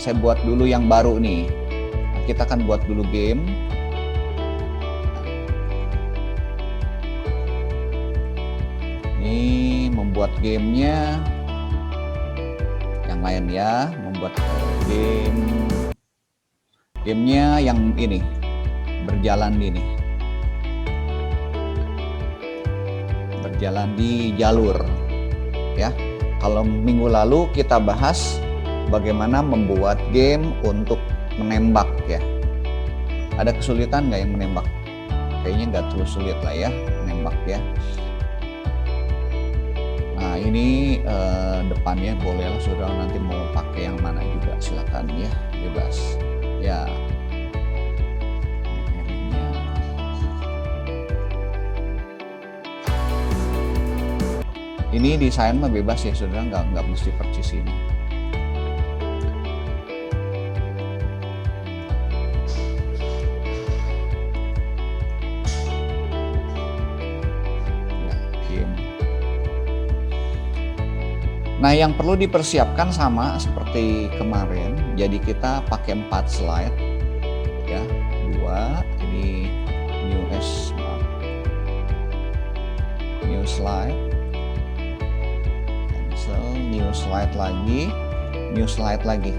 saya buat dulu yang baru nih. Nah, kita akan buat dulu game. Ini membuat gamenya yang lain ya, membuat gamenya yang ini berjalan di jalur ya. Kalau minggu lalu kita bahas bagaimana membuat game untuk menembak ya. Ada kesulitan nggak yang menembak? Kayaknya nggak terlalu sulit lah ya menembak ya. Nah ini depannya boleh lah saudara, nanti mau pakai yang mana juga silakan ya, bebas ya. Ini desain mah bebas ya saudara, nggak mesti persis ini. Ya, game. Nah yang perlu dipersiapkan sama seperti kemarin, jadi kita pakai 4 slide ya, 2 ini new slide, new slide lagi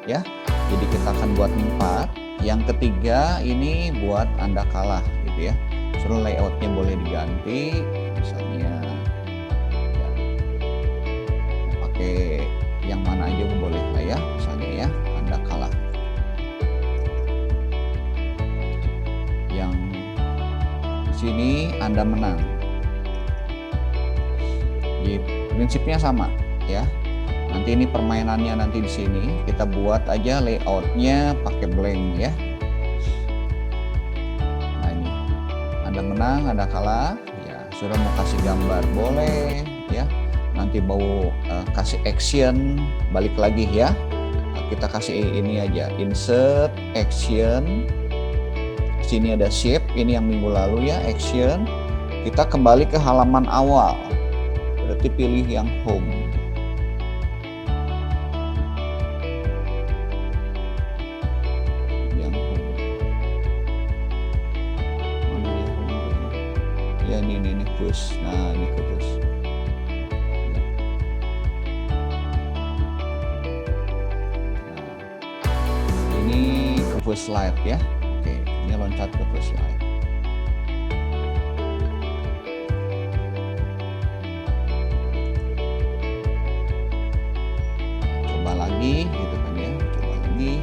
ya. Jadi kita akan buat 4. Yang ketiga ini buat Anda kalah gitu ya. Suruh layoutnya boleh diganti, misalnya ya, pakai yang mana aja boleh lah ya, misalnya ya Anda kalah. Yang sini Anda menang. Jadi prinsipnya sama ya. Nanti ini permainannya nanti di sini kita buat aja layoutnya pakai blank ya. Nah ini Anda menang, Anda kalah ya. Sudah mau kasih gambar boleh ya. Nanti mau kasih action balik lagi ya. Nah, kita kasih ini aja, insert action. Sini ada shape, ini yang minggu lalu ya, action. Kita kembali ke halaman awal. Berarti pilih yang home. Ya ini push. Nah ini ke push. Nah, ini ke push slide ya. Oke, ini loncat ke push slide. Coba lagi gitu kan ya. Coba lagi.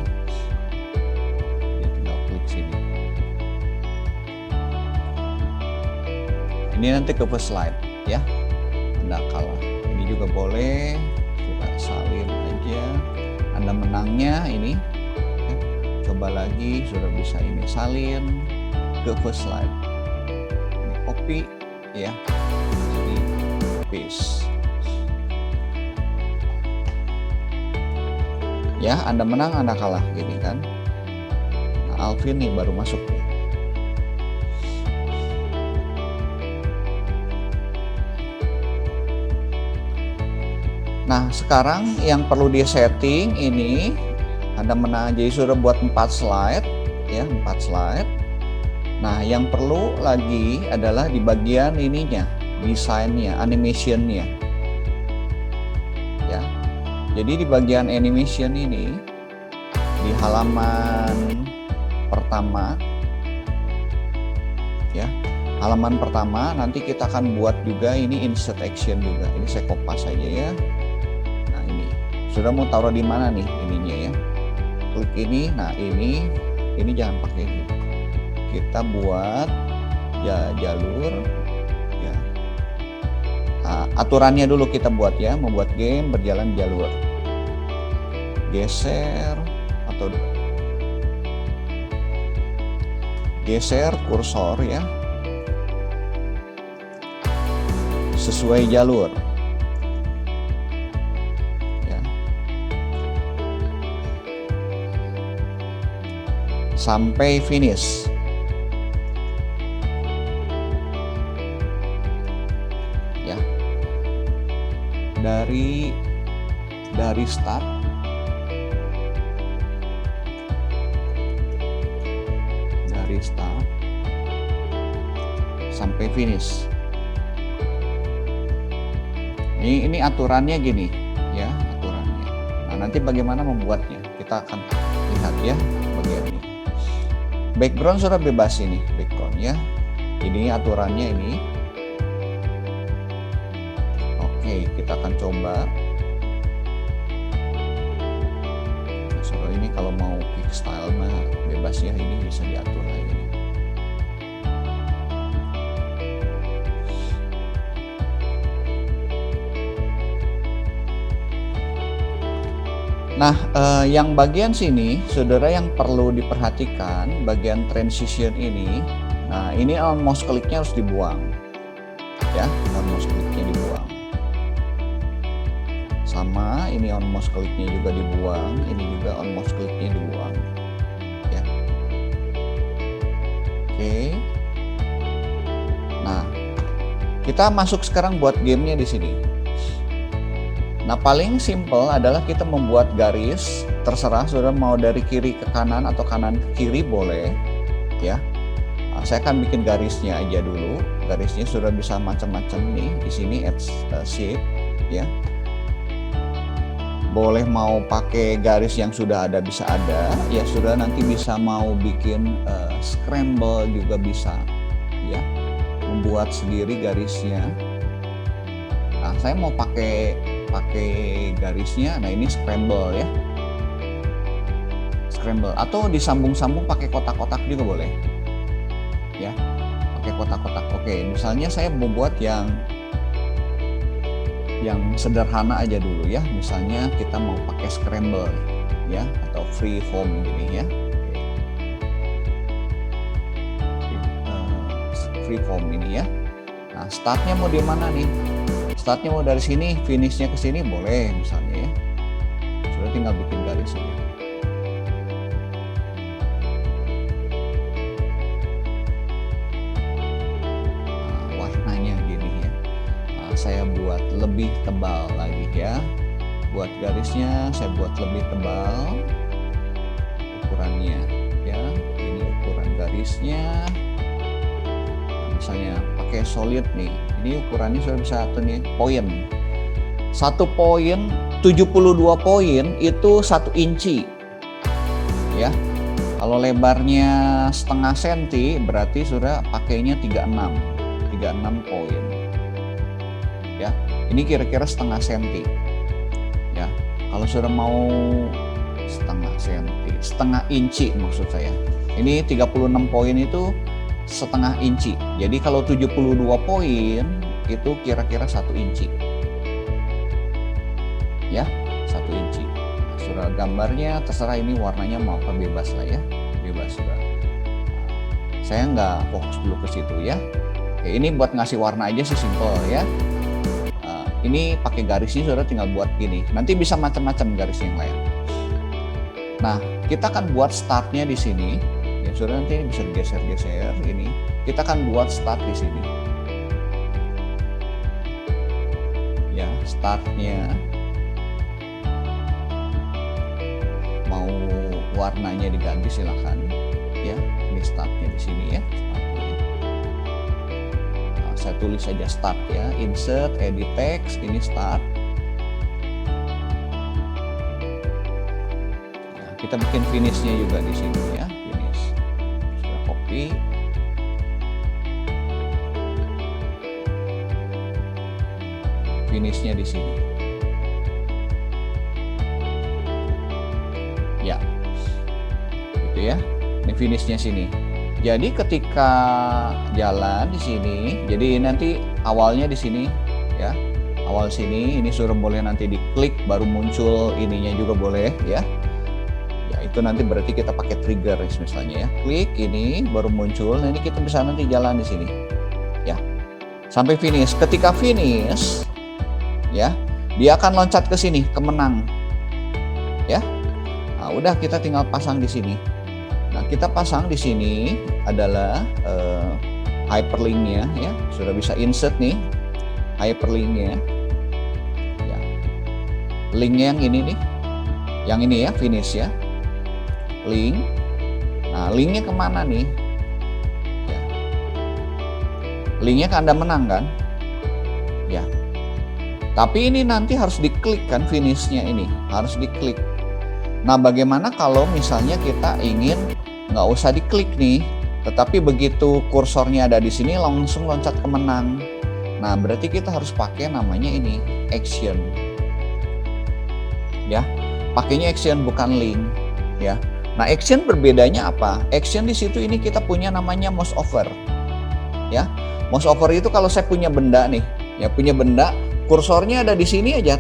Ya tinggal klik sini. Ini nanti ke first slide ya, Anda kalah. Ini juga boleh, coba salin aja. Anda menangnya ini ya. Coba lagi, sudah bisa ini salin ke first slide. Ini copy ya, ini paste ya. Anda menang, Anda kalah gini kan. Nah, Alvin nih baru masuk nih. Nah sekarang yang perlu di setting ini Anda menang, jadi sudah buat 4 slide ya, 4 slide. Nah yang perlu lagi adalah di bagian ininya, desainnya, animationnya ya. Jadi di bagian animation ini di halaman pertama ya, halaman pertama nanti kita akan buat juga ini insert action juga. Ini saya kopas aja ya. Sudah mau taruh di mana nih ininya ya, klik ini. Nah ini jangan pakai ini, kita buat ya jalur ya. Nah, aturannya dulu kita buat ya, membuat game berjalan jalur, geser atau geser kursor ya sesuai jalur. Sampai finish ya, dari start start sampai finish. Ini aturannya gini ya, aturannya. Nah, nanti bagaimana membuatnya kita akan lihat ya bagian ini. Background sudah bebas ini, background ya. Ini aturannya ini. Oke, kita akan coba. Nah, ini kalau mau pick style mah bebas ya, ini bisa diatur lagi. Nah, yang bagian sini, saudara, yang perlu diperhatikan bagian transition ini. Nah, ini on mouse kliknya harus dibuang, ya, on mouse kliknya dibuang. Sama, ini on mouse kliknya juga dibuang, ini juga on mouse kliknya dibuang, ya. Oke. Nah, kita masuk sekarang buat gamenya di sini. Nah, paling simple adalah kita membuat garis, terserah sudah mau dari kiri ke kanan atau kanan ke kiri boleh, ya. Nah, saya akan bikin garisnya aja dulu. Garisnya sudah bisa macam-macam nih. Di sini add shape, ya. Boleh mau pakai garis yang sudah ada bisa ada, ya sudah nanti bisa mau bikin scramble juga bisa, ya. Membuat sendiri garisnya. Nah, saya mau pakai garisnya. Nah, ini scramble ya, scramble, atau disambung-sambung pakai kotak-kotak juga boleh ya, pakai kotak-kotak. Oke, misalnya saya membuat yang sederhana aja dulu ya, misalnya kita mau pakai scramble ya, atau free form gini ya. Free form ini ya. Nah, startnya mau di mana nih? Startnya mau dari sini, finishnya ke sini boleh misalnya ya. Sudah tinggal bikin garis aja. Nah, warnanya gini ya. Nah, saya buat lebih tebal lagi ya. Buat garisnya saya buat lebih tebal. Ukurannya ya. Ini ukuran garisnya. Nah, misalnya pakai solid nih. Ini ukurannya sudah bisa satu nih, poin. 1 poin, 72 poin itu 1 inci. Ya. Kalau lebarnya setengah senti berarti sudah pakainya 36 poin. Ya. Ini kira-kira setengah senti. Ya. Kalau sudah mau setengah senti, setengah inci maksud saya. Ini 36 poin itu setengah inci. Jadi kalau 72 poin itu kira-kira 1 inci. Ya, 1 inci. Nah, sudah gambarnya terserah ini warnanya mau apa, bebas lah ya. Bebas sudah. Saya nggak fokus dulu ke situ ya. Oke, ini buat ngasih warna aja sih, simple ya. Ini pakai garisnya sudah tinggal buat gini. Nanti bisa macam-macam garis yang lain. Nah, kita akan buat startnya di sini. Ya sudah, nanti ini bisa geser-geser ini. Kita akan buat start di sini. Ya, startnya mau warnanya diganti silakan. Ya, ini startnya di sini ya. Startnya. Nah, saya tulis saja start ya. Insert, edit text, ini start. Nah, kita bikin finishnya juga di sini ya. Finishnya di sini. Ya, gitu ya. Ini finishnya sini. Jadi ketika jalan di sini, jadi nanti awalnya di sini, ya. Awal sini, ini suruh boleh nanti diklik baru muncul ininya juga boleh, ya. Ya itu nanti berarti kita pakai trigger misalnya ya. Klik ini baru muncul. Nah, ini kita bisa nanti jalan di sini, ya. Sampai finish. Ketika finish, ya, dia akan loncat ke sini, ke menang, ya. Nah, udah kita tinggal pasang di sini. Nah, kita pasang di sini adalah hyperlinknya, ya. Sudah bisa insert nih, hyperlinknya. Ya. Linknya yang ini nih, yang ini ya, finish ya. Link. Nah, linknya kemana nih? linknya ke Anda menang kan? Ya. Tapi ini nanti harus diklik kan, finishnya ini harus diklik. Nah, bagaimana kalau misalnya kita ingin nggak usah diklik nih, tetapi begitu kursornya ada di sini langsung loncat ke menang. Nah, berarti kita harus pakai namanya ini action. Ya, pakainya action bukan link. Ya. Nah, action berbedanya apa? Action di situ ini kita punya namanya mouse over. Ya, mouse over itu kalau saya punya benda nih, ya punya benda, kursornya ada di sini aja,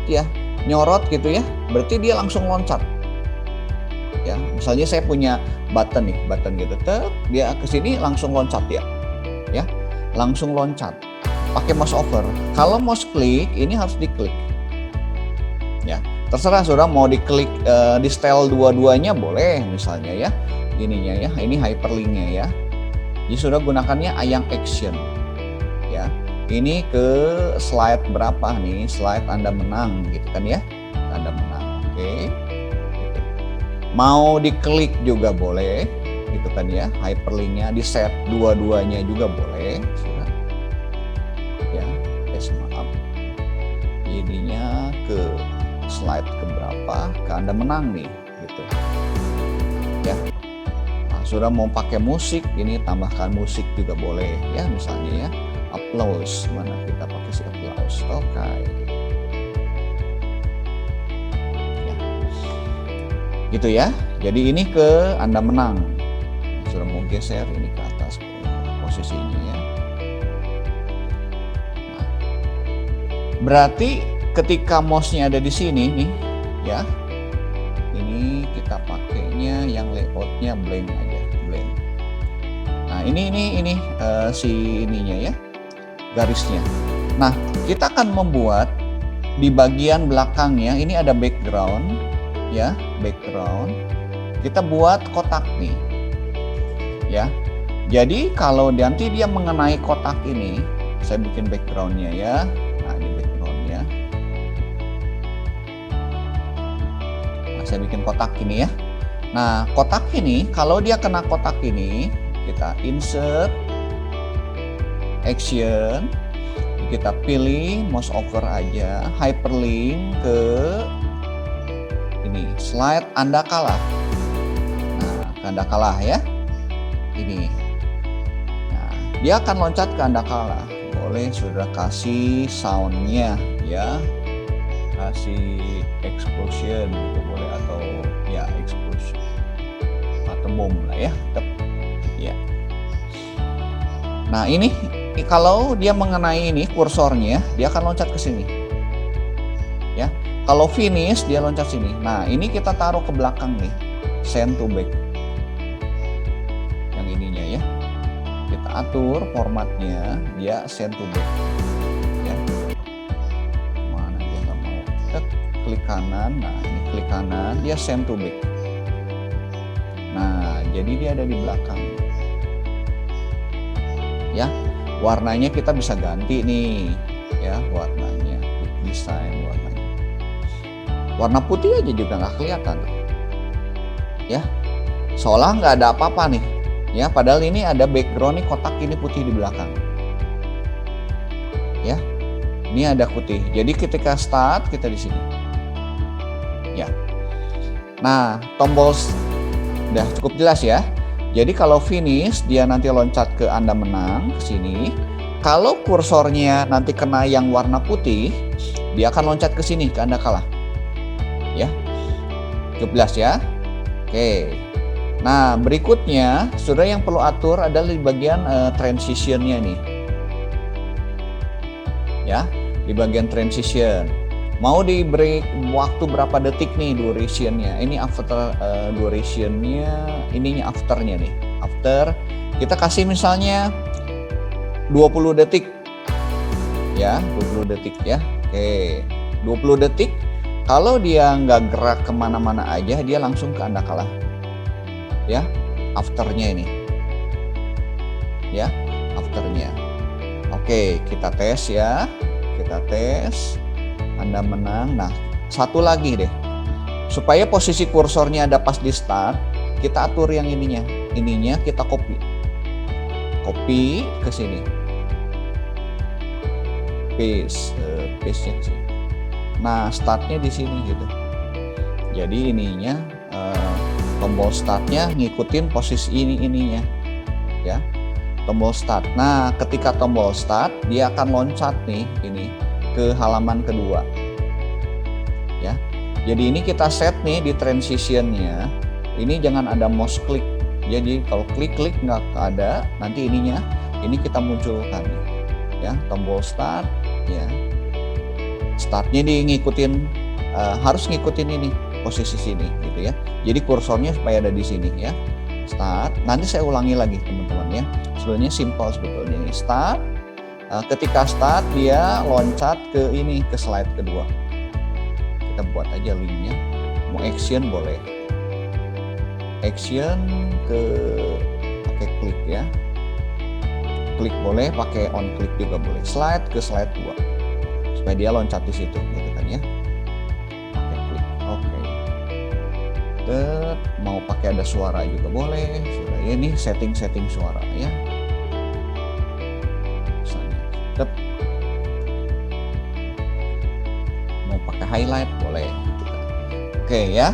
ya, nyorot gitu ya, berarti dia langsung loncat. Ya, misalnya saya punya button nih, button gitu, dia ke sini langsung loncat ya, ya, langsung loncat. Pakai mouse over. Kalau mouse klik ini harus diklik. Ya, terserah saudara mau diklik di style dua-duanya boleh misalnya ya, ininya ya, ini hyperlinknya ya. Jadi saudara gunakannya yang action. Ya, ini ke slide berapa nih? Slide Anda menang gitu kan ya, Anda menang. Oke. Gitu. Mau diklik juga boleh, gitu kan ya, hyperlinknya di set dua-duanya juga boleh. Saudara. Ya, maaf. Ininya ke slide keberapa ke Anda menang nih gitu ya. Nah, sudah mau pakai musik ini tambahkan musik juga boleh ya, misalnya ya applause, mana kita pakai si applause. Oke. Ya. Gitu ya, jadi ini ke Anda menang. Sudah mau geser ini ke atas posisinya ya. Nah, berarti ketika mouse-nya ada di sini nih, ya, ini kita pakainya yang layoutnya blank aja, blank. Nah ini si ininya ya, garisnya. Nah kita akan membuat di bagian belakangnya ini ada background, ya, background. Kita buat kotak nih, ya. Jadi kalau nanti dia mengenai kotak ini, saya bikin backgroundnya ya. Nah ini backgroundnya. Saya bikin kotak ini ya. Nah, kotak ini kalau dia kena kotak ini, kita insert action, kita pilih mouse over aja, hyperlink ke ini slide Anda kalah. Nah, ke Anda kalah ya. Ini. Nah, dia akan loncat ke Anda kalah. Boleh sudah kasih soundnya ya. Kasih explosion gitu boleh, atau ya explosion atau bom lah ya, ya. Nah ini kalau dia mengenai ini kursornya dia akan loncat ke sini ya. Kalau finish dia loncat sini. Nah ini kita taruh ke belakang nih, send to back yang ininya ya, kita atur formatnya dia send to back ya. Klik kanan, nah ini klik kanan, dia send to back. Nah, jadi dia ada di belakang. Ya, warnanya kita bisa ganti nih, ya warnanya, desain warnanya. Warna putih aja juga nggak kelihatan, ya. Seolah nggak ada apa-apa nih, ya. Padahal ini ada background nih, kotak ini putih di belakang, ya. Ini ada putih. Jadi ketika start kita di sini. Ya. Nah, tombol udah cukup jelas ya. Jadi kalau finish dia nanti loncat ke Anda menang ke sini. Kalau kursornya nanti kena yang warna putih, dia akan loncat ke sini ke Anda kalah. Ya. Cukup jelas ya. Oke. Nah, berikutnya saudara yang perlu atur adalah di bagian transitionnya nih. Ya, di bagian transition. Mau diberi waktu berapa detik nih durationnya? Ini after durationnya, ininya afternya nih. After kita kasih misalnya 20 detik, ya 20 detik ya. Oke, 20 detik. Kalau dia nggak gerak kemana-mana aja, dia langsung ke Anda kalah. Ya, afternya ini. Ya, afternya. Oke, kita tes ya. Kita tes. Anda menang. Nah, satu lagi deh. Supaya posisi kursornya ada pas di start, kita atur yang ininya. Ininya kita copy. Copy ke sini. paste-nya sih. Nah, startnya di sini gitu. Jadi ininya tombol startnya ngikutin posisi ininya ya. Tombol start. Nah, ketika tombol start dia akan loncat nih ini ke halaman kedua. Ya. Jadi ini kita set nih di transitionnya. Ini jangan ada mouse click. Jadi kalau klik nggak ada, nanti ini kita munculkan ya, tombol start ya. Startnya ngikutin harus ngikutin ini posisi sini gitu ya. Jadi kursornya supaya ada di sini ya. Start. Nanti saya ulangi lagi teman-teman ya. Sebenarnya simple sebetulnya ini. Start. Ketika start dia loncat ke slide kedua. Kita buat aja linknya. Mau action boleh. Action pakai klik ya. Klik boleh, pakai on click juga boleh. Slide ke slide 2. Supaya dia loncat di situ gitu kan ya. Pakai klik. Oke. Mau pakai ada suara juga boleh. Sudah ya, ini setting suara ya. Misalnya. Mau pakai highlight boleh. Oke ya.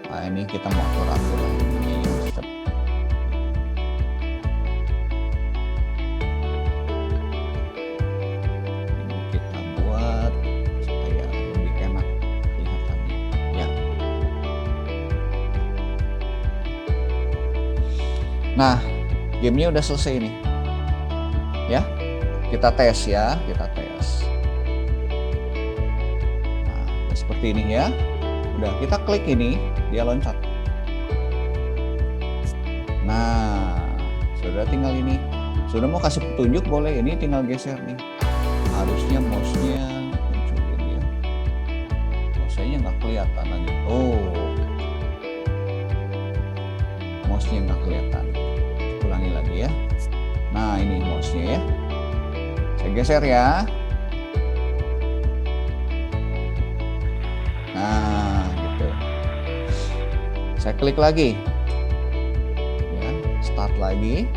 Nah, ini kita mau atur ini ya. Ini kita buat supaya lebih enak kelihatannya ya. Nah, gamenya udah selesai nih ya. Kita tes ya, Nah, seperti ini ya. Udah, kita klik ini, dia loncat. Nah, sudah tinggal ini. Sudah mau kasih petunjuk boleh, ini tinggal geser nih. Harusnya mouse-nya munculin ya. Mouse-nya nggak kelihatan lagi. Oh, mouse-nya nggak kelihatan. Ulangi lagi ya. Nah, ini mouse-nya ya. Saya geser ya. Nah, gitu. Saya klik lagi. Ya, start lagi.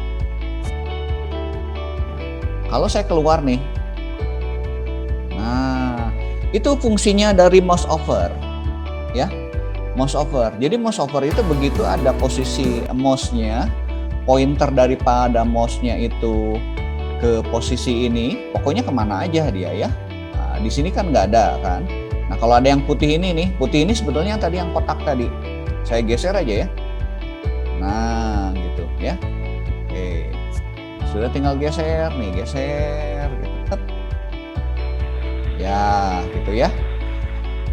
Kalau saya keluar nih. Nah, itu fungsinya dari mouse over. Ya. Mouse over. Jadi mouse over itu begitu ada posisi mouse-nya, pointer daripada mouse-nya itu ke posisi ini, pokoknya kemana aja dia ya. Nah, di sini kan nggak ada kan. Nah, kalau ada yang putih ini sebetulnya tadi yang kotak tadi. Saya geser aja ya. Nah, gitu ya. Oke. Sudah tinggal geser nih, geser gitu. Ya, gitu ya.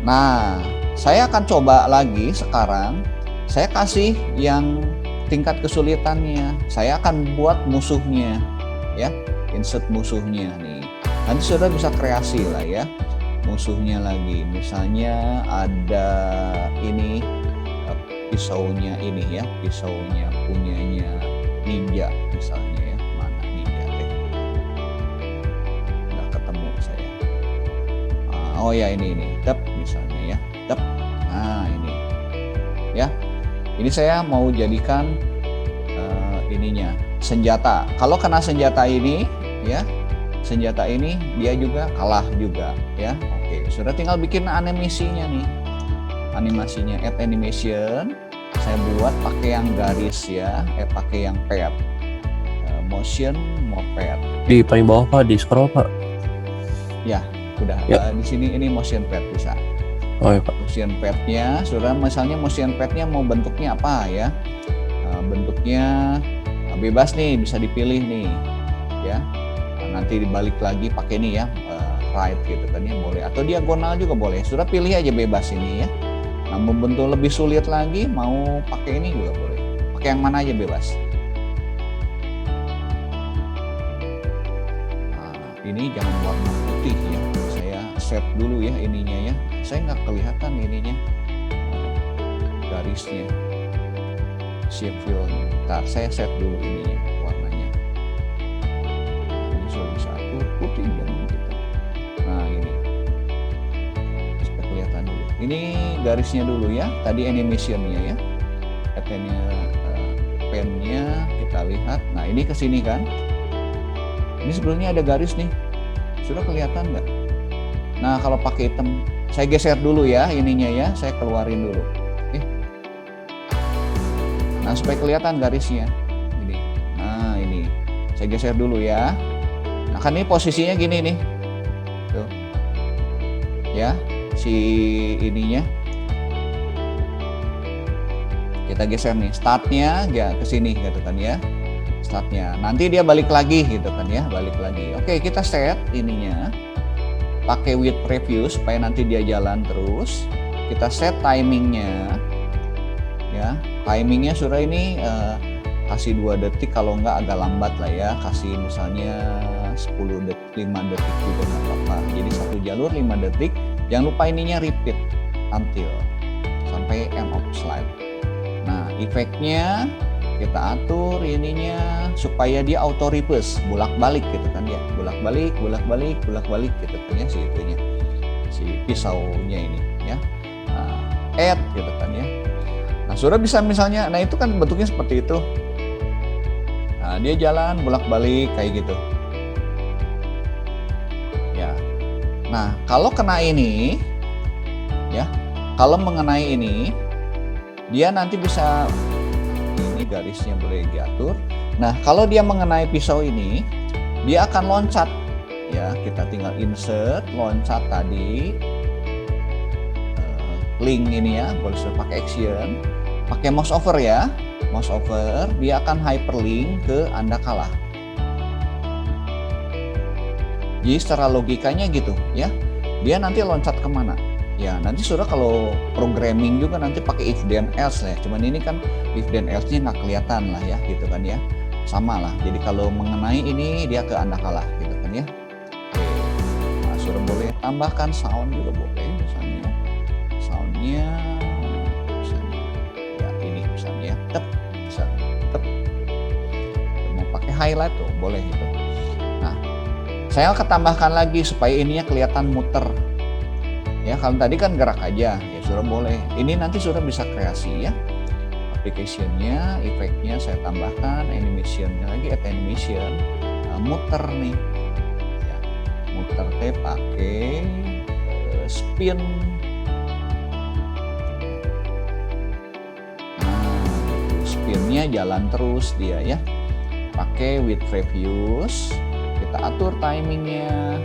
Nah, saya akan coba lagi sekarang. Saya kasih yang tingkat kesulitannya. Saya akan buat musuhnya ya. Insert musuhnya nih. Nanti sudah bisa kreasi lah ya. Musuhnya lagi, misalnya ada ini pisaunya ini ya, pisaunya punyanya ninja misalnya ya. Mana ninja deh, nggak ketemu saya. Oh ya, ini misalnya ya, nah ini ya, ini saya mau jadikan ininya senjata. Kalau kena senjata ini ya, senjata ini dia juga kalah juga ya. Oke, sudah tinggal bikin animasinya nih. Animasinya add animation. Saya buat pakai yang garis ya, pakai yang pad. Motion more pad. Di paling bawah Pak, di scroll Pak. Ya, udah. Ya. Di sini ini motion pad bisa. Oh ya Pak. Motion padnya, sudah misalnya motion padnya mau bentuknya apa ya? Bentuknya bebas nih, bisa dipilih nih ya. Nanti dibalik lagi pakai ini ya, right gitu kan ya, boleh, atau diagonal juga boleh. Sudah pilih aja bebas ini ya. Nah, membentuk lebih sulit lagi mau pakai ini juga boleh. Pakai yang mana aja bebas. Nah, ini jangan warna putih ya. Saya set dulu ya ininya ya. Saya nggak kelihatan ininya garisnya, shape fill-nya. Ntar saya set dulu ininya warnanya. Satu putih dan gitu. Nah, ini supaya kelihatan dulu. Ini garisnya dulu ya. Tadi animationnya ya. Pennya kita lihat. Nah, ini ke sini kan. Ini sebenarnya ada garis nih. Sudah kelihatan nggak? Nah, kalau pakai hitam, saya geser dulu ya ininya ya, saya keluarin dulu. Nah, supaya kelihatan garisnya. Ini. Nah, ini. Saya geser dulu ya. Nah, kan ini posisinya gini nih. Tuh. Ya, si ininya. Kita geser nih, startnya ya ke sini gitu kan ya. Startnya. Nanti dia balik lagi gitu kan ya, balik lagi. Oke, kita set ininya. Pakai with preview supaya nanti dia jalan terus. Kita set timingnya. Ya, timingnya sudah ini kasih 2 detik, kalau enggak agak lambat lah ya, kasih misalnya 10 detik, 5 detik juga nggak apa-apa. Jadi satu jalur 5 detik. Jangan lupa ininya repeat until sampai end of slide. Nah, efeknya kita atur ininya supaya dia auto reverse, bolak-balik gitu kan ya, bolak-balik gitu kan ya, si itunya, si pisaunya ini ya. Nah, add gitu kan ya. Nah, sudah bisa misalnya, nah itu kan bentuknya seperti itu. Nah, dia jalan bolak-balik kayak gitu. Ya. Nah, kalau kena ini, ya, kalau mengenai ini, dia nanti bisa, ini garisnya boleh diatur. Nah, kalau dia mengenai pisau ini, dia akan loncat. Ya, kita tinggal insert, loncat tadi. Link ini ya, boleh sudah pakai action, pakai mouse over ya, mouse over, dia akan hyperlink ke Anda kalah. Jadi secara logikanya gitu ya, dia nanti loncat kemana? Ya nanti sudah kalau programming juga nanti pakai if then else ya, cuman ini kan if then else-nya nggak kelihatan lah ya, gitu kan ya, sama lah. Jadi kalau mengenai ini dia ke Anda kalah gitu kan ya. Oke. Nah, sudah boleh tambahkan sound juga boleh misalnya. Soundnya misalnya ya ini misalnya tep, misalnya tep. Mau pakai highlight tuh boleh gitu. Nah, saya akan tambahkan lagi supaya ininya kelihatan muter. Ya, kalau tadi kan gerak aja, ya sudah boleh. Ini nanti sudah bisa kreasi ya. Application-nya, efeknya saya tambahkan, animation-nya lagi, add animation, muter nih. Ya, muter teh pakai spin. Spinnya jalan terus dia ya, pakai with previews, kita atur timingnya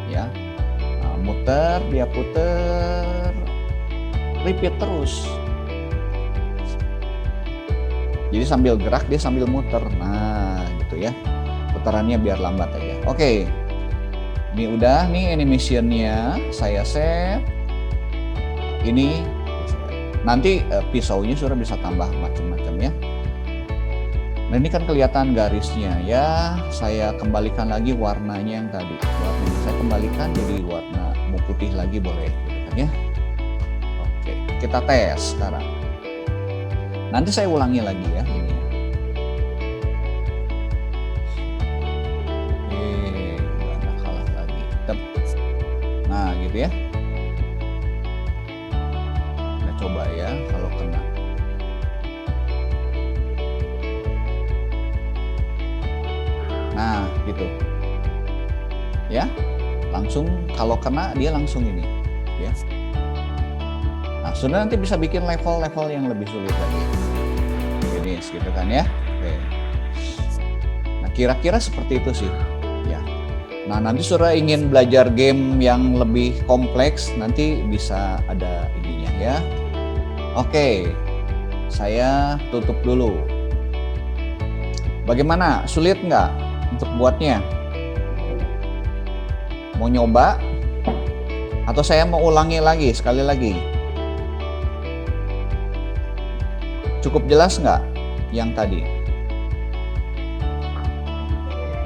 ya. Nah, muter, dia puter, repeat terus, jadi sambil gerak dia sambil muter. Nah gitu ya, putarannya biar lambat aja. Oke, ini udah nih animationnya saya save. Ini nanti pisaunya sudah bisa tambah macam-macam ya. Nah ini kan kelihatan garisnya ya. Saya kembalikan lagi warnanya yang tadi. Warnanya saya kembalikan jadi warna mau putih lagi boleh gitu kan ya. Oke, kita tes sekarang. Nanti saya ulangi lagi ya ini. Udah kalah lagi. Nah gitu ya. Coba ya kalau kena. Nah gitu ya, langsung kalau kena dia langsung ini ya. Nah sudah nanti bisa bikin level-level yang lebih sulit lagi jenis gitu kan ya. Oke. Nah kira-kira seperti itu sih ya. Nah nanti sudah ingin belajar game yang lebih kompleks, nanti bisa ada ininya ya. Oke, saya tutup dulu. Bagaimana? Sulit nggak untuk buatnya? Mau nyoba? Atau saya mau ulangi lagi, sekali lagi? Cukup jelas nggak yang tadi?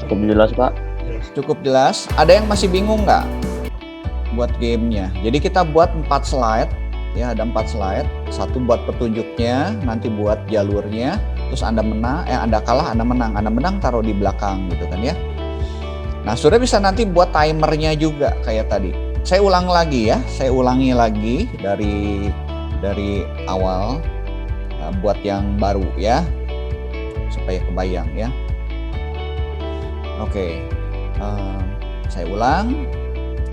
Cukup jelas Pak. Cukup jelas. Ada yang masih bingung nggak buat gamenya? Jadi kita buat 4 slide. Ya, ada 4 slide, satu buat petunjuknya, nanti buat jalurnya, terus Anda menang, Anda kalah, Anda menang taruh di belakang gitu kan ya. Nah, sudah bisa nanti buat timernya juga kayak tadi. Saya ulang lagi ya, saya ulangi lagi dari awal, buat yang baru ya, supaya kebayang ya. Oke, Saya ulang.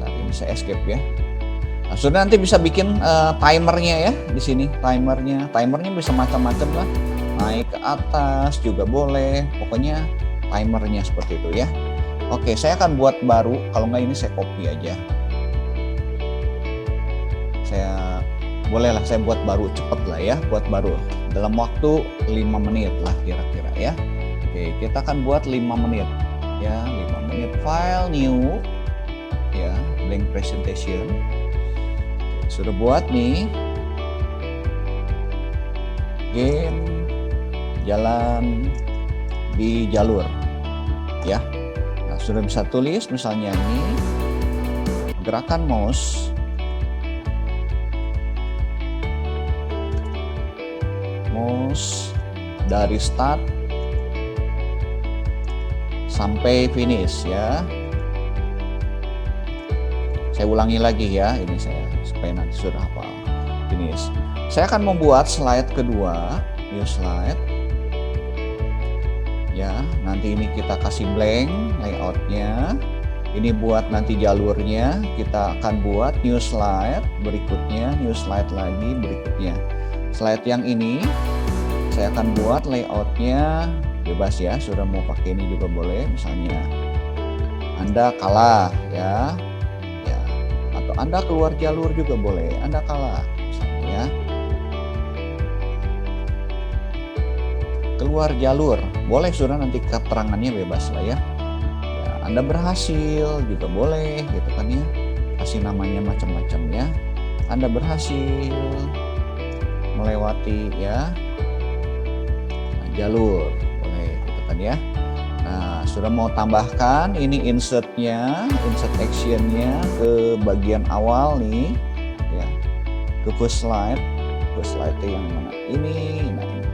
Ntar ini saya escape ya. Nah, sudah nanti bisa bikin timernya ya di sini. Timernya bisa macam-macam lah. Naik ke atas juga boleh. Pokoknya timernya seperti itu ya. Oke, saya akan buat baru. Kalau nggak ini saya copy aja. Bolehlah saya buat baru, cepet lah ya, buat baru dalam waktu 5 menit lah kira-kira ya. Oke, kita akan buat 5 menit ya, 5 menit. File new ya, blank presentation. Oke, sudah buat nih. Game jalan di jalur ya. Nah, sudah bisa tulis misalnya ini gerakan mouse dari start sampai finish ya. Saya ulangi lagi ya, ini saya supaya nanti sudah hafal. Finish. Saya akan membuat slide kedua, new slide. Ya, nanti ini kita kasih blank layoutnya. Ini buat nanti jalurnya, kita akan buat new slide berikutnya, new slide lagi berikutnya. Slide yang ini saya akan buat layoutnya bebas ya, sudah mau pakai ini juga boleh, misalnya Anda kalah ya, atau Anda keluar jalur juga boleh, Anda kalah misalnya. Keluar jalur boleh, sudah nanti keterangannya bebas lah ya. Anda berhasil juga boleh gitu kan ya, kasih namanya macam-macam ya. Anda berhasil melewati ya jalur boleh gitu kan ya. Nah, sudah mau tambahkan ini insert actionnya ke bagian awal nih ya, ke first slide yang mana ini, nah ini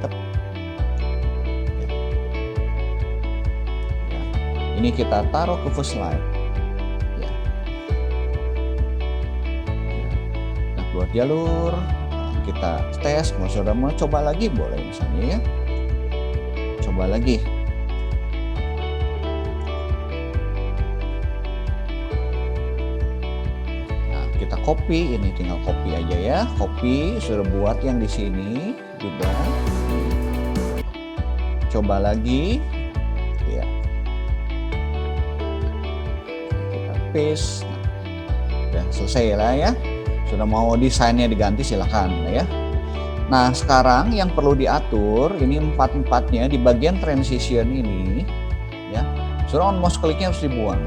ya. Ini kita taruh ke first slide ya. Nah, keluar jalur. Kita tes, mau coba lagi boleh misalnya ya, coba lagi. Nah, kita copy, ini tinggal copy aja ya, copy, sudah buat yang di sini juga. Coba lagi ya, kita paste. Nah, udah selesai lah ya. Sudah mau desainnya diganti silakan ya. Nah, sekarang yang perlu diatur ini empat-empatnya di bagian transition ini ya. Sudah on mouse kliknya harus dibuang.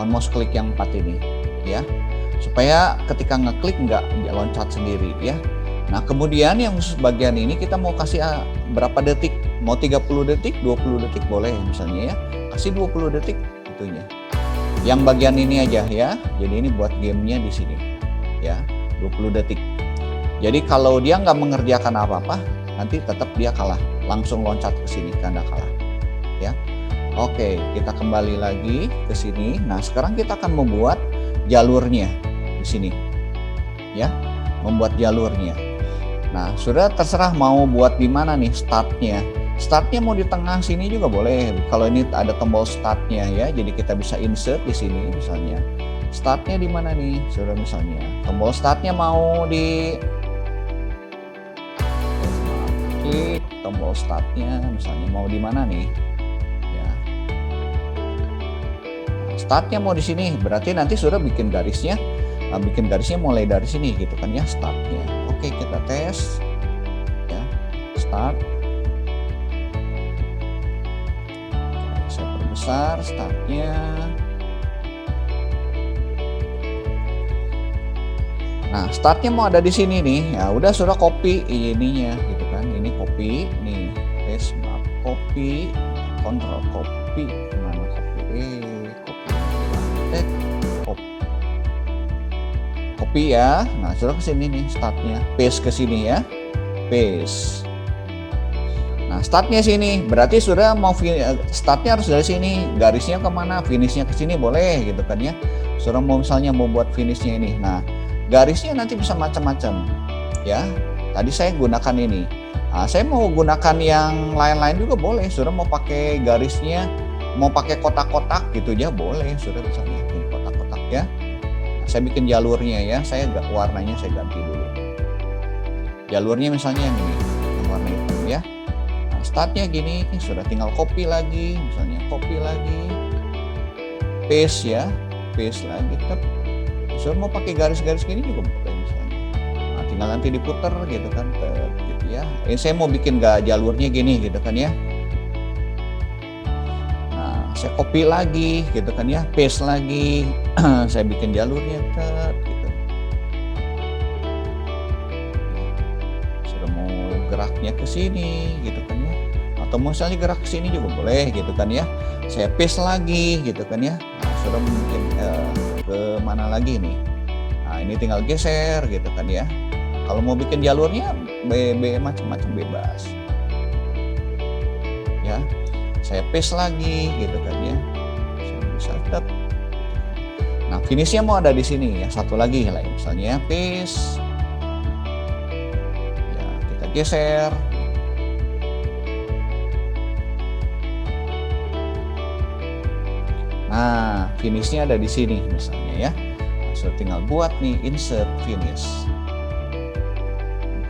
On mouse klik yang 4 ini ya. Supaya ketika ngeklik nggak loncat sendiri ya. Nah, kemudian yang khusus bagian ini kita mau kasih berapa detik? Mau 30 detik, 20 detik boleh misalnya ya. Kasih 20 detik itunya. Yang bagian ini aja ya, jadi ini buat gamenya di sini ya, 20 detik. Jadi kalau dia nggak mengerjakan apa-apa, nanti tetap dia kalah, langsung loncat ke sini karena kalah ya. Oke, kita kembali lagi ke sini. Nah, sekarang kita akan membuat jalurnya di sini ya, membuat jalurnya. Nah, sudah terserah mau buat di mana nih startnya. Startnya mau di tengah sini juga boleh. Kalau ini ada tombol startnya ya, jadi kita bisa insert di sini misalnya. Startnya di mana nih? Sudah misalnya tombol startnya mau di klik tombol startnya misalnya mau di mana nih? Ya. Nah, startnya mau di sini, berarti nanti sudah bikin garisnya. Bikin garisnya mulai dari sini gitu kan ya startnya. Oke, kita tes ya. Start. Besar startnya. Nah, startnya mau ada di sini nih. Ya udah sudah copy ininya gitu kan. Ini copy nih. Paste map copy, control copy. Mana copy? Copy ya. Nah, sudah ke sini nih startnya. Paste ke sini ya. Paste. Nah, startnya sini, berarti sudah mau startnya harus dari sini, garisnya kemana, finishnya ke sini boleh gitu kan ya. Sudah mau misalnya mau buat finishnya ini, nah garisnya nanti bisa macam-macam ya. Tadi saya gunakan ini, nah, saya mau gunakan yang lain-lain juga boleh. Sudah mau pakai garisnya mau pakai kotak-kotak gitu ya boleh, sudah misalnya ini kotak-kotak ya. Nah, saya bikin jalurnya ya, warnanya saya ganti dulu. Jalurnya misalnya yang ini, yang warna hitam ya. Nah, startnya gini, sudah tinggal copy lagi, misalnya copy lagi, paste ya, paste lagi, sudah mau pakai garis-garis gini juga boleh misalnya. Nah, tinggal nanti diputer gitu kan, gitu ya. Ini saya mau bikin jalurnya gini gitu kan ya. Saya copy lagi gitu kan ya, paste lagi, saya bikin jalurnya gitu. Sudah mau geraknya ke sini gitu kan ya, atau misalnya gerak ke sini juga boleh gitu kan ya. Saya paste lagi gitu kan ya. Nah, sudah mungkin ke mana lagi nih? Nah, ini tinggal geser gitu kan ya. Kalau mau bikin jalurnya macam-macam bebas. Ya. Saya paste lagi gitu kan ya, saya bisa tetap. Nah finishnya mau ada di sini ya, satu lagi lah misalnya paste ya, kita geser. Nah finishnya ada di sini misalnya ya. Nah, sudah tinggal buat nih insert finish.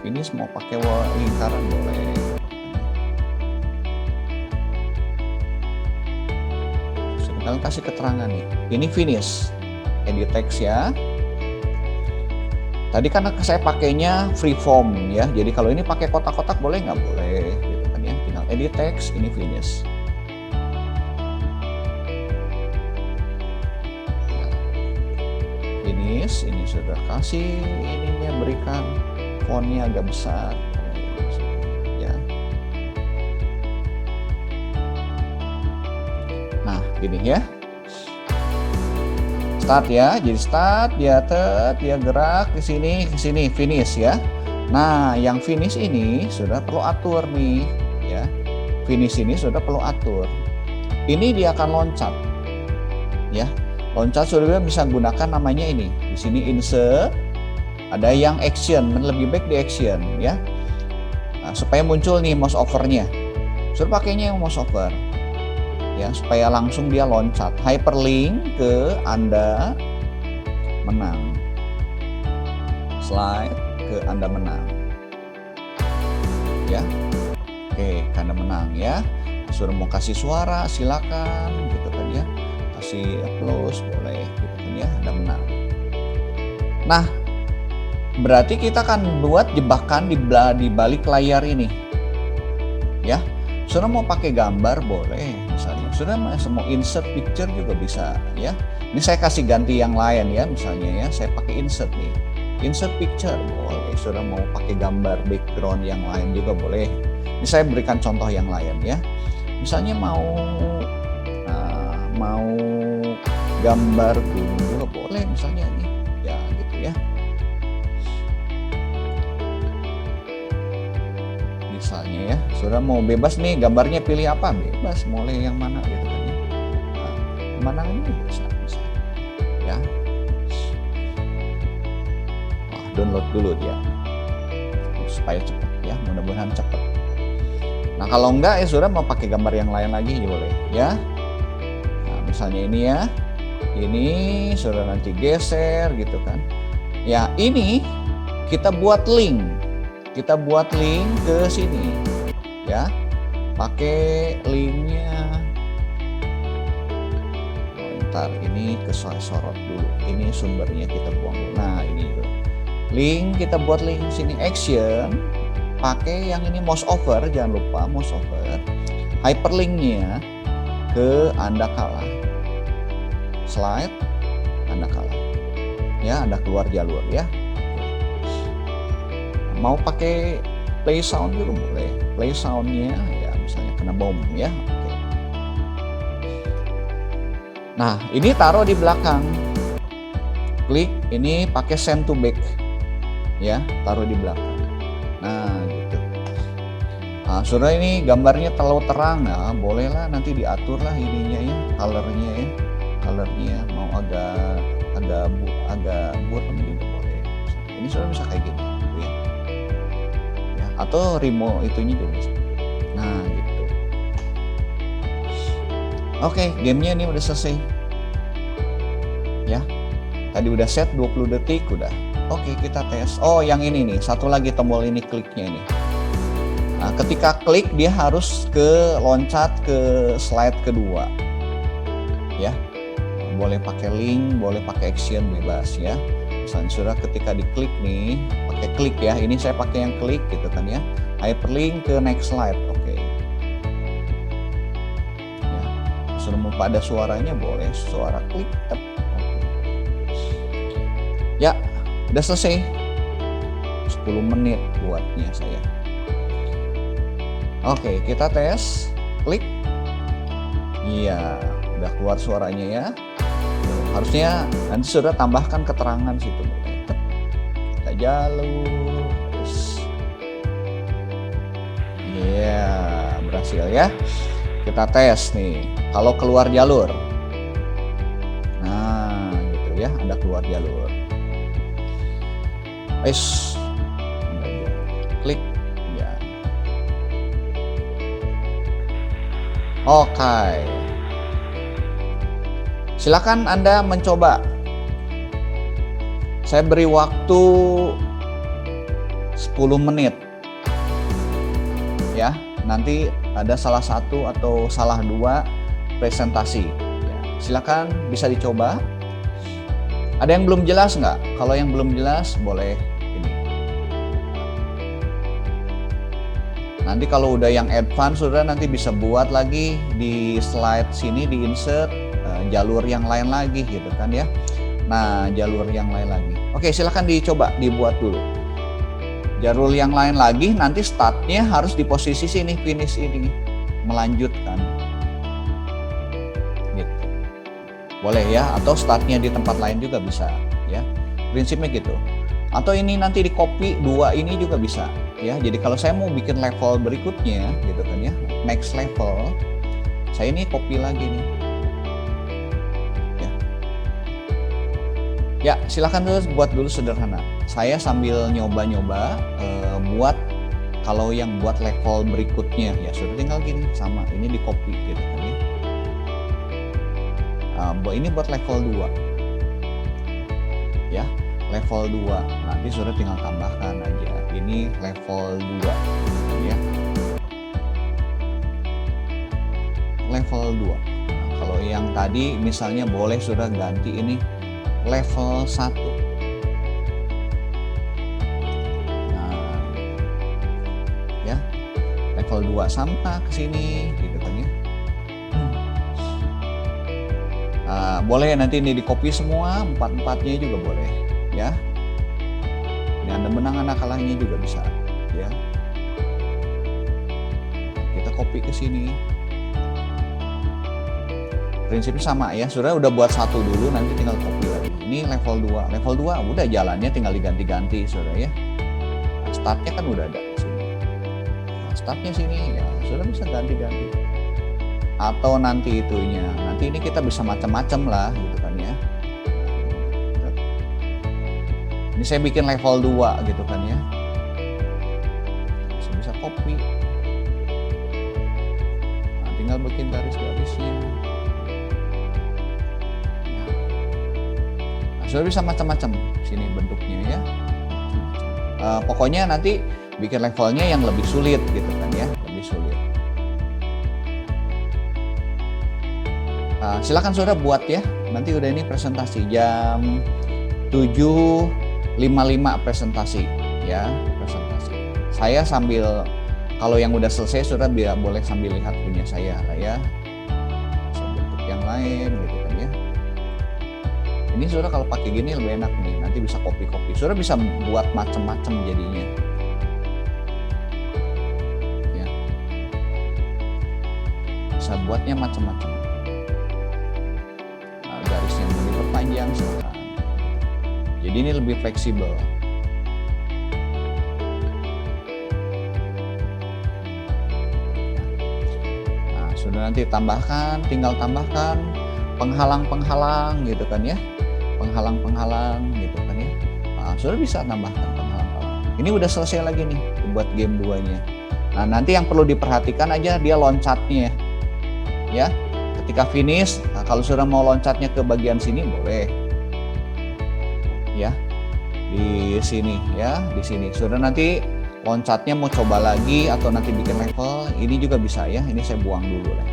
Finish mau pakai lingkaran boleh. Kalian kasih keterangan nih, ini finish, edit text ya. Tadi kan saya pakainya freeform ya, jadi kalau ini pakai kotak-kotak boleh nggak boleh, gitu kan ya. Tinggal edit text, ini finish. Finish, ini sudah kasih ininya, berikan fontnya agak besar. Gini ya, start ya, jadi start dia gerak ke sini finish ya. Nah yang finish ini sudah perlu atur nih ya, finish ini sudah perlu atur. Ini dia akan loncat ya, loncat sudah bisa gunakan namanya ini di sini insert, ada yang action, lebih baik di action ya. Nah, supaya muncul nih mouse overnya, sudah pakainya yang mouse over ya, supaya langsung dia loncat, hyperlink ke Anda menang, slide ke Anda menang ya. Oke, Anda menang ya. Sudah mau kasih suara silakan gitu kan ya, kasih applause boleh gitu kan ya, Anda menang. Nah berarti kita akan buat jebakan di balik layar ini ya. Sudah mau pakai gambar boleh misalnya, sudah mau insert picture juga bisa ya. Ini saya kasih ganti yang lain ya, misalnya ya saya pakai insert nih, insert picture boleh. Sudah mau pakai gambar background yang lain juga boleh. Ini saya berikan contoh yang lain ya, misalnya mau gambar gunung juga boleh misalnya nih ya, gitu ya. Misalnya ya, sudah mau bebas nih gambarnya, pilih apa bebas, mulai yang mana gitu kan ya. Nah, mana ini bisa ya. Wah, download dulu dia supaya cepat ya, mudah-mudahan cepat. Nah kalau enggak ya sudah mau pakai gambar yang lain lagi boleh ya. Nah misalnya ini ya, ini sudah nanti geser gitu kan ya. Ini kita buat link ke sini ya, pakai linknya. Ntar ini ke sorot dulu, ini sumbernya kita buang dulu. Nah ini tuh link, kita buat link sini action, pakai yang ini mouse over, jangan lupa mouse over, hyperlinknya ke Anda kalah, slide Anda kalah ya, Anda keluar jalur ya. Mau pakai play sound juga boleh, play soundnya ya misalnya kena bom ya. Oke. Nah ini taruh di belakang, klik ini pakai send to back ya, taruh di belakang. Nah gitu. Nah sudah ini gambarnya terlalu terang, nah bolehlah nanti diatur lah ininya ya, colornya mau agak buram juga boleh. Ini sudah bisa kayak gini ya. Atau remote itunya juga bisa. Nah gitu. Oke, gamenya ini udah selesai. Ya, tadi udah set 20 detik udah. Oke, kita tes. Oh, yang ini nih, satu lagi tombol ini kliknya ini. Nah, ketika klik dia harus loncat ke slide kedua. Ya, boleh pakai link, boleh pakai action, bebas ya. Misalnya sudah ketika diklik nih, pakai klik ya. Ini saya pakai yang klik gitu kan ya. Hyperlink ke next slide. Oke. Ya, sudah mau pada suaranya boleh suara klik. Oke. Ya, udah selesai. 10 menit buatnya saya. Oke, kita tes. Klik. Iya, udah keluar suaranya ya. Harusnya nanti sudah tambahkan keterangan situ. Kita jalur. Iya, berhasil ya. Kita tes nih. Kalau keluar jalur. Nah, gitu ya, ada keluar jalur. Klik. Ya. Oke. Silakan Anda mencoba. Saya beri waktu 10 menit. Ya, nanti ada salah satu atau salah dua presentasi. Ya, silakan bisa dicoba. Ada yang belum jelas nggak? Kalau yang belum jelas boleh ini. Nanti kalau udah yang advance sudah nanti bisa buat lagi di slide sini di insert jalur yang lain lagi gitu kan ya. Nah, jalur yang lain lagi. Oke, silakan dicoba dibuat dulu. Jalur yang lain lagi nanti startnya harus di posisi sini, finish ini, melanjutkan. Gitu. Boleh ya, atau startnya di tempat lain juga bisa ya. Prinsipnya gitu. Atau ini nanti di copy dua ini juga bisa ya. Jadi kalau saya mau bikin level berikutnya gitu kan ya, next level, saya ini copy lagi nih. Ya, silahkan terus buat dulu sederhana. Saya sambil nyoba-nyoba buat kalau yang buat level berikutnya ya sudah tinggal gini sama ini di copy gitu kan ya. Ini buat level 2. Ya, level 2. Nanti sudah tinggal tambahkan aja. Ini level 2 ya. Level 2. Nah, kalau yang tadi misalnya boleh sudah ganti ini level 1. Nah, ya, level 2 sama ke sini gitu kan ya. Boleh nanti ini di copy semua, 4-4-nya juga boleh ya. Ini Anda menang, Anda kalahnya juga bisa ya. Kita copy ke sini. Prinsipnya sama ya, sudah udah buat satu dulu, nanti tinggal copy lagi. Ini level 2. Level 2 udah jalannya tinggal diganti-ganti sudah ya. Nah, startnya kan udah ada sini. Nah, startnya sini ya sudah bisa ganti-ganti. Atau nanti itunya. Nanti ini kita bisa macam-macam lah gitu kan ya. Nah, ini saya bikin level 2 gitu kan ya. Saya bisa copy. Nah, tinggal bikin garis-garisnya. Sudah bisa macam-macam sini bentuknya ya. Pokoknya nanti bikin levelnya yang lebih sulit gitu kan ya, lebih sulit. Silakan sudah buat ya. Nanti udah ini presentasi jam 7.55 presentasi ya, presentasi. Saya sambil kalau yang udah selesai sudah boleh sambil lihat punya saya lah ya. Bisa bentuk yang lain gitu kan ya. Ini sudah kalau pakai gini lebih enak nih, nanti bisa copy-copy. Sudah bisa buat macam-macam jadinya. Ya. Bisa buatnya macam-macam. Nah, garisnya mau diperpanjang silakan. Jadi ini lebih fleksibel. Nah, sudah nanti tambahkan, tinggal tambahkan penghalang-penghalang gitu kan ya. Penghalang-penghalang gitu kan ya. Nah, sudah bisa tambahkan penghalang-penghalang. Ini udah selesai lagi nih buat game 2-nya. Nah, nanti yang perlu diperhatikan aja dia loncatnya ya. ketika finish, nah kalau sudah mau loncatnya ke bagian sini boleh. Ya, di sini ya, di sini. Sudah nanti loncatnya mau coba lagi atau nanti bikin level, ini juga bisa ya. Ini saya buang dulu lah.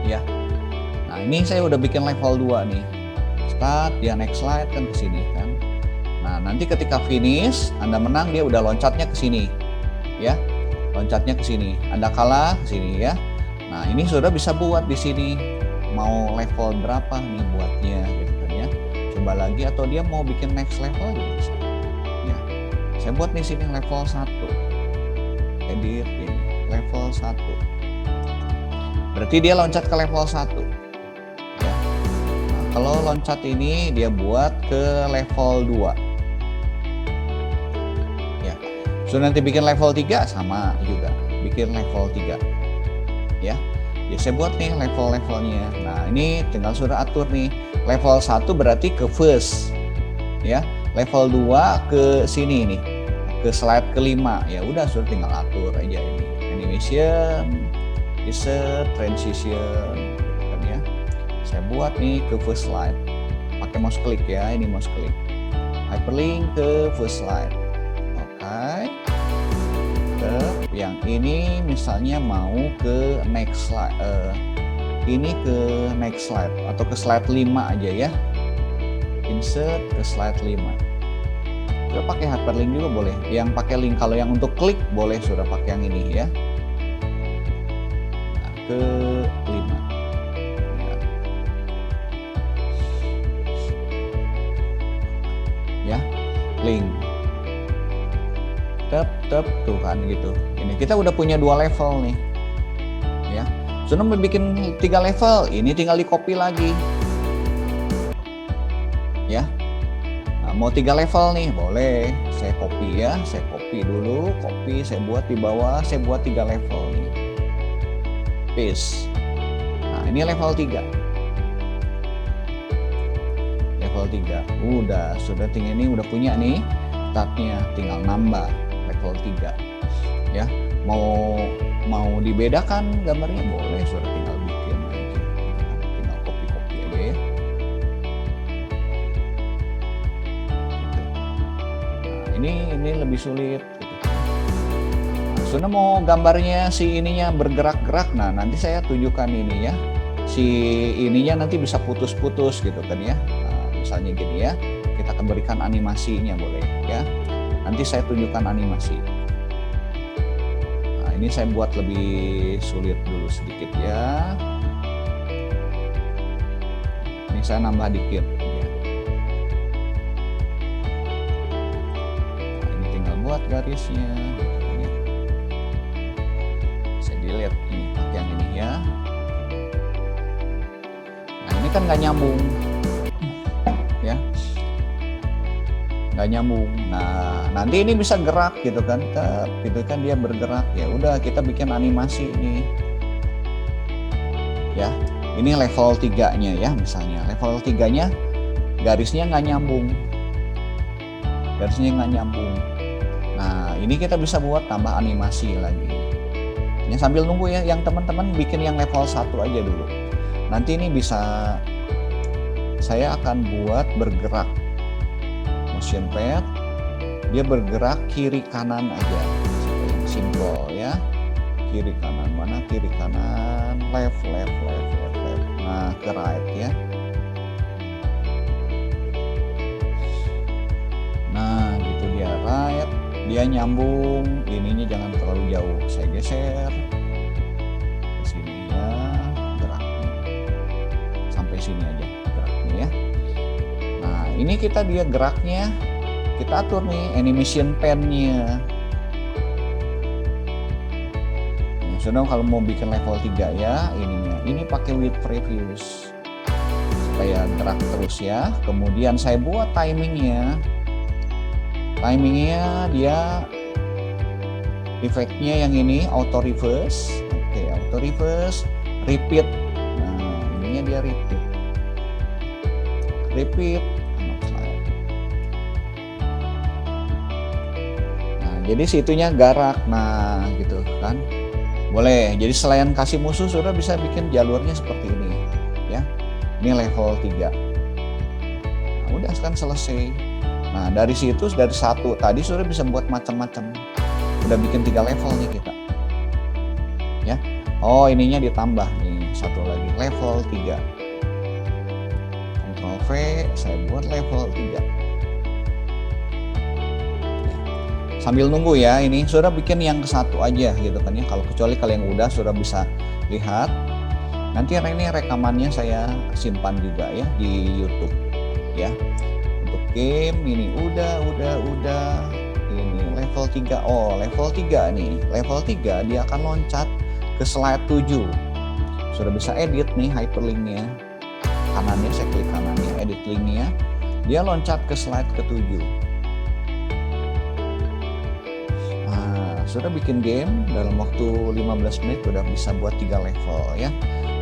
Ya. Nah, ini saya udah bikin level 2 nih. Start, dia next slide kan ke sini kan. Nah, nanti ketika finish, Anda menang, dia udah loncatnya ke sini. Ya. Loncatnya ke sini. Anda kalah ke sini ya. Nah, ini sudah bisa buat di sini. Mau level berapa nih buatnya gitu kan ya. Coba lagi atau dia mau bikin next level juga bisa. Ya. Saya buat di sini level 1. Edit ini level 1. Berarti dia loncat ke level 1. Ya. Nah, kalau loncat ini dia buat ke level 2. Ya. So nanti bikin level 3 sama juga. Bikin level 3. Ya. Ya saya buat nih level-levelnya. Nah, ini tinggal sudah atur nih. Level 1 berarti ke first. Ya. Level 2 ke sini nih. Ke slide ke-5. Ya udah sudah tinggal atur aja ini. Animation, insert, transition kan ya. Saya buat nih ke first slide. Pakai mouse click ya, ini mouse click. Hyperlink ke first slide. Oke. Yang ini misalnya mau ke next slide. Ini ke next slide atau ke slide 5 aja ya. Insert ke slide 5. Sudah pakai hyperlink juga boleh. Yang pakai link, kalau yang untuk klik boleh sudah pakai yang ini ya. Nah, ke 5. Ya. Link. Tep tuh kan gitu. Ini kita udah punya 2 level nih. Ya. Sudah mau bikin 3 level, ini tinggal di copy lagi. Ya. Nah, mau 3 level nih, boleh. Saya copy ya, saya copy dulu, copy, saya buat di bawah, saya buat 3 level nih. Paste. Nah, ini level 3. Level 3. Sudah tinggal ini udah punya nih tabnya, tinggal nambah level 3. Ya. Mau dibedakan gambarnya boleh, sudah tinggal bikin aja. Tinggal copy aja ya. Ini lebih sulit gitu. Nah, sudah mau gambarnya si ininya bergerak-gerak, nah nanti saya tunjukkan ini ya, si ininya nanti bisa putus-putus gitu kan ya. Nah, misalnya gini ya, kita akan berikan animasinya boleh ya, nanti saya tunjukkan animasi. Nah, ini saya buat lebih sulit dulu sedikit ya, ini saya nambah dikit ya. Buat garisnya ya. Saya delete ini, pakai yang ini ya. Nah, ini kan nggak nyambung ya, nggak nyambung. Nah, nanti ini bisa gerak gitu kan, gitu kan, dia bergerak. Ya udah, kita bikin animasi ini ya. Ini level 3-nya ya, misalnya level 3-nya garisnya nggak nyambung, Nah, ini kita bisa buat tambah animasi lagi. Ini sambil nunggu ya, yang teman-teman bikin yang level 1 aja dulu. Nanti ini bisa, saya akan buat bergerak. Motion pad, dia bergerak kiri kanan aja. Simple ya. Kiri kanan, mana kiri kanan, left. Nah, ke right ya. Nah, gitu dia, right. Dia nyambung, ininya jangan terlalu jauh. Saya geser ke sini ya, geraknya sampai sini aja geraknya ya. Nah, ini dia geraknya kita atur nih animation pen-nya. Nah, sudah kalau mau bikin level 3 ya, ininya. Ini pakai with previous supaya gerak terus ya. Kemudian saya buat timingnya dia efeknya yang ini auto reverse. Oke, auto reverse, repeat. Nah, ininya dia repeat. Nah, jadi situnya garak, nah gitu kan. Boleh. Jadi selain kasih musuh, sudah bisa bikin jalurnya seperti ini, ya. Ini level 3. Nah, udah kan selesai. Nah, dari situ dari 1 tadi sudah bisa buat macam-macam. Udah bikin 3 level nih kita. Ya. Oh, ininya ditambah nih, satu lagi level 3. Ctrl V, saya buat level 3. Sambil nunggu ya, ini sudah bikin yang ke-1 aja gitu kan ya. Kalau kecuali kalian udah sudah bisa lihat. Nanti ini rekamannya saya simpan juga ya di YouTube ya. Untuk game ini udah. Ini level 3. Oh, level 3 nih. Level 3 dia akan loncat ke slide 7. Sudah bisa edit nih hyperlinknya. Kanannya saya klik kanannya, edit linknya. Dia loncat ke slide ke-7. Sudah bikin game dalam waktu 15 menit udah bisa buat 3 level ya.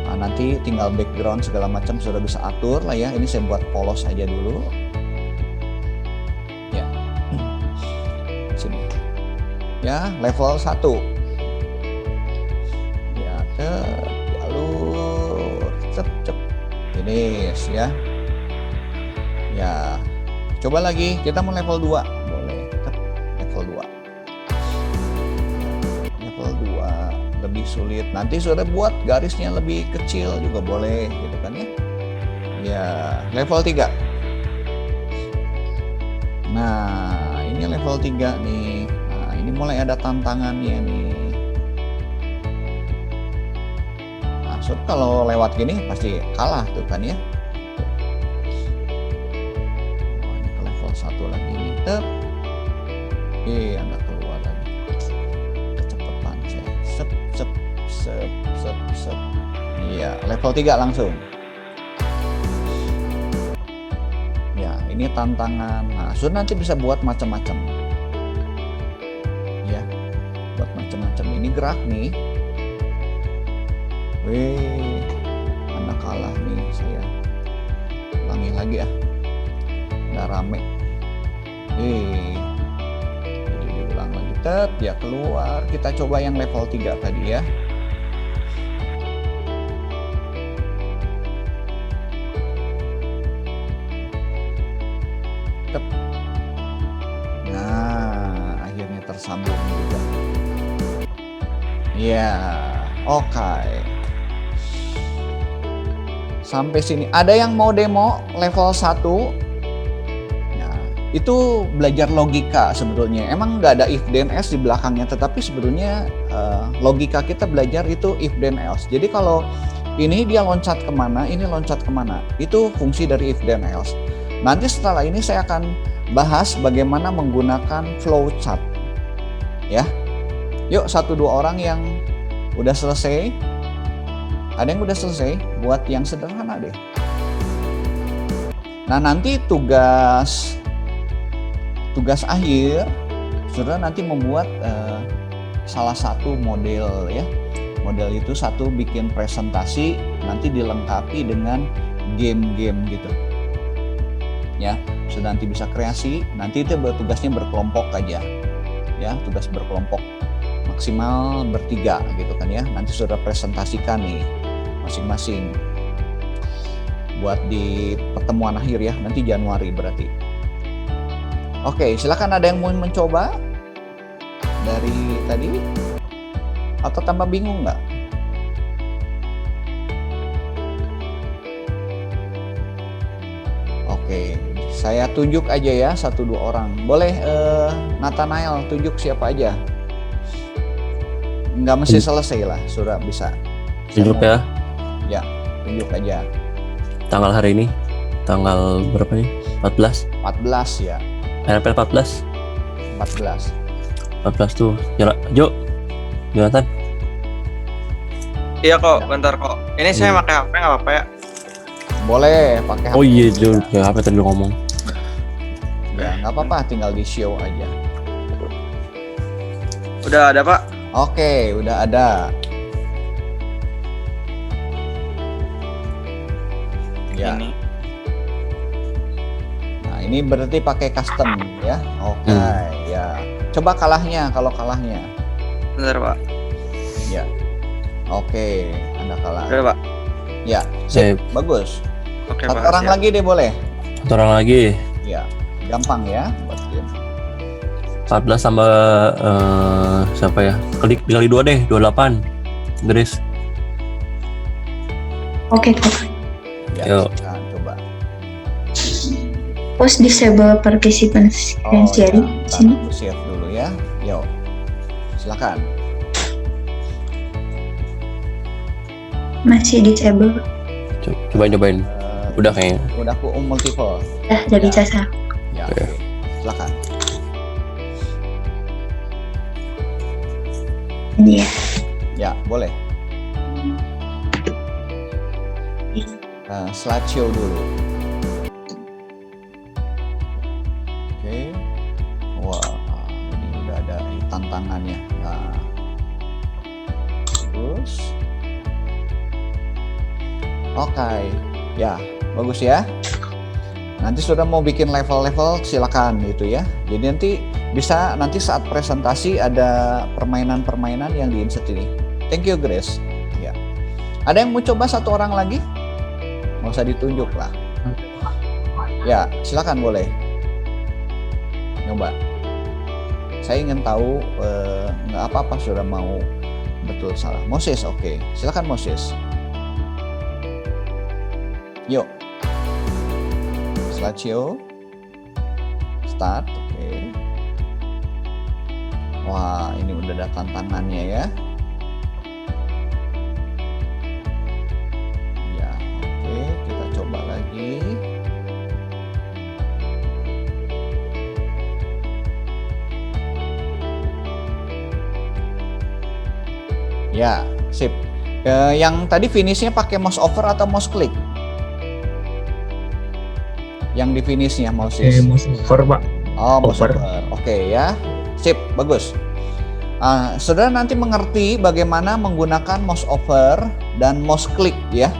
Nah, nanti tinggal background segala macam sudah bisa atur lah ya. Ini saya buat polos aja dulu. Ya. Sini. Ya, level 1. Ya, jalur cep. Finish ya. Ya. Coba lagi, kita mau level 2. Boleh. Level 2. Lebih sulit, nanti sudah buat garisnya lebih kecil juga boleh gitu kan ya. Ya, level 3. Nah, ini level 3 nih. Nah, ini mulai ada tantangannya nih. Nah, so, kalau lewat gini pasti kalah tuh kan ya. Oh, ini ke level 1 lagi nih. Anda keluar lagi. Kecepatan saya. Sep. Iya, level 3 langsung. Ya, ini tantangan. Nah, sudah nanti bisa buat macam-macam. Ya, buat macam-macam. Ini gerak nih. Wih, Anda kalah nih saya. Ulangi lagi ya. Udah rame. Jadi diulang lagi. Ya keluar. Kita coba yang level 3 tadi ya. Nah, akhirnya tersambung juga. Ya, oke. Sampai sini. Ada yang mau demo level 1? Nah, itu belajar logika sebetulnya. Emang nggak ada if then else di belakangnya, tetapi sebetulnya logika kita belajar itu if then else. Jadi kalau ini dia loncat kemana, ini loncat kemana. Itu fungsi dari if then else. Nanti setelah ini saya akan bahas bagaimana menggunakan flowchart. Ya. Yuk 1-2 orang yang udah selesai. Ada yang udah selesai? Buat yang sederhana deh. Nah, nanti tugas akhir sudah nanti membuat salah satu model ya. Model itu satu bikin presentasi, nanti dilengkapi dengan game-game gitu. Ya, sudah nanti bisa kreasi, nanti itu tugasnya berkelompok aja ya, tugas berkelompok maksimal bertiga gitu kan ya. Nanti sudah presentasikan nih masing-masing buat di pertemuan akhir ya, nanti Januari berarti. Oke, silakan ada yang mau mencoba dari tadi atau tambah bingung nggak? Oke, saya tunjuk aja ya 1-2 orang. Boleh Nathanael tunjuk siapa aja. Nggak mesti selesai lah, sudah bisa. Tunjuk ya. Ya, tunjuk aja. Tanggal hari ini, tanggal berapa nih? 14. 14 ya. RPL 14. 14. 14 tuh. Jo. Jonathan. Iya kok, bentar kok. Ini saya pakai HP nggak apa-apa ya? Boleh pakai HP. Oh iya, Jo. HP tadi lu ngomong. Ya, nggak apa-apa, tinggal di show aja. Udah ada, Pak? Oke, udah ada. Ya. Ini. Nah, ini berarti pakai custom ya. Oke, ya. Coba kalahnya, kalau kalahnya. Bentar, Pak. Ya. Oke, Anda kalah. Udah Pak. Ya, sip, Sip. bagus. Oke Satu Pak. orang siap. lagi deh boleh. Satu orang lagi. Ya, gampang ya buat game. 14 tambah siapa ya? Dikali 2 deh, 28. Grace. Oke, Kak. Ya, Yuk. silakan, coba. Post disable participants Oh can ya, sharing ntar sini. aku save dulu ya. Yuk, silakan. Masih disable. Cobain. Udah kayaknya. Udah aku multiple. Udah Ya. bisa sah. Ya, Oke. oke. Silakan. Ini ya. Ya, boleh. Slideshow dulu. Oke. Wah, ini udah ada tantangannya. Nah, bagus. Oke, ya, bagus ya. Nanti sudah mau bikin level-level, silakan gitu ya. Jadi nanti bisa nanti saat presentasi ada permainan-permainan yang di-insert ini. Thank you, Grace. Ya. Ada yang mau coba satu orang lagi? Nggak usah ditunjuk lah. Ya, silakan boleh. Nyoba. Saya ingin tahu nggak apa-apa sudah mau betul salah. Moses, oke. Silakan Moses. Yuk. Slideshow. Start, oke. Wah, ini udah ada tantangannya ya. Ya, oke, kita coba lagi. Ya, sip. Yang tadi finishnya pakai mouse over atau mouse click? Yang di finishnya mouse over Pak. Oh, mouse Over. over. Oke ya. Sip, bagus. Saudara nanti mengerti bagaimana menggunakan mouse over dan mouse click ya.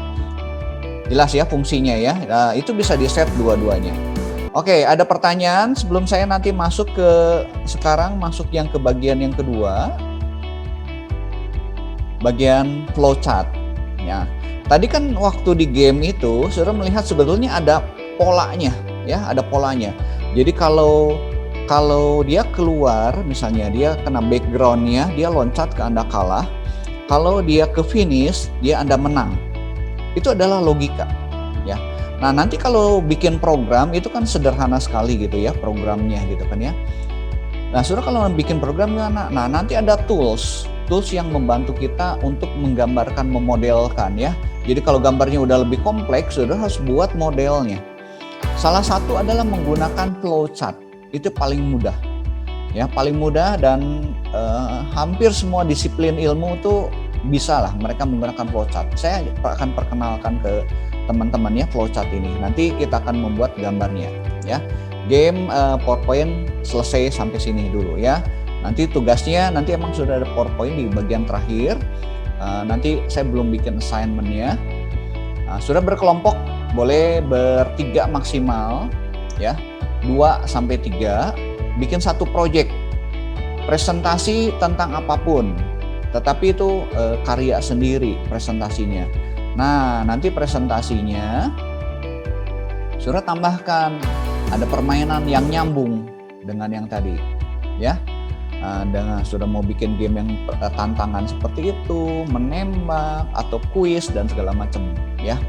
Jelas ya fungsinya ya. Itu bisa di-set dua-duanya. Oke, ada pertanyaan sebelum saya nanti masuk yang ke bagian yang kedua. Bagian flowchart ya. Tadi kan waktu di game itu saudara melihat sebetulnya ada polanya ya, ada polanya. Jadi kalau dia keluar, misalnya dia kena backgroundnya, dia loncat ke Anda kalah. Kalau dia ke finish, dia Anda menang. Itu adalah logika ya. Nah nanti kalau bikin program itu kan sederhana sekali gitu ya programnya gitu kan ya. Nah saudara kalau bikin program gimana? Nah nanti ada tools yang membantu kita untuk menggambarkan, memodelkan ya. Jadi kalau gambarnya udah lebih kompleks, saudara harus buat modelnya. Salah satu adalah menggunakan flowchart. Itu paling mudah. Ya, paling mudah dan hampir semua disiplin ilmu tuh bisa lah mereka menggunakan flowchart. Saya akan perkenalkan ke teman-teman ya flowchart ini. Nanti kita akan membuat gambarnya ya. Game PowerPoint selesai sampai sini dulu ya. Nanti tugasnya nanti emang sudah ada PowerPoint di bagian terakhir. Nanti saya belum bikin assignment-nya. Sudah berkelompok boleh bertiga maksimal ya. 2 sampai 3 bikin satu project presentasi tentang apapun. Tetapi itu karya sendiri presentasinya. Nah, nanti presentasinya sudah tambahkan ada permainan yang nyambung dengan yang tadi ya. Dengan sudah mau bikin game yang tantangan seperti itu, menembak atau kuis dan segala macam ya,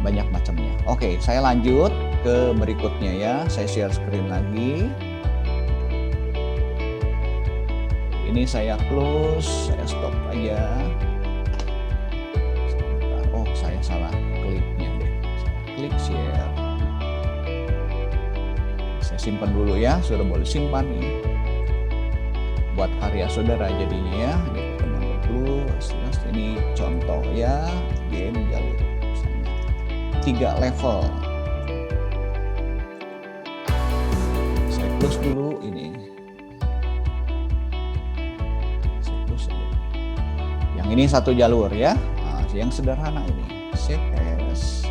banyak macamnya. Oke, saya lanjut ke berikutnya ya. Saya share screen lagi. Ini saya close, saya stop aja. Sebentar. Oh, saya salah kliknya deh. Saya klik share. Saya simpan dulu ya. Sudah boleh simpan ini. Buat karya saudara jadinya ya. Teman dulu, ini contoh ya, game jalur misalnya 3 level. Saya close dulu ini. Saya close dulu. Yang ini satu jalur ya. Nah, yang sederhana ini. Save as.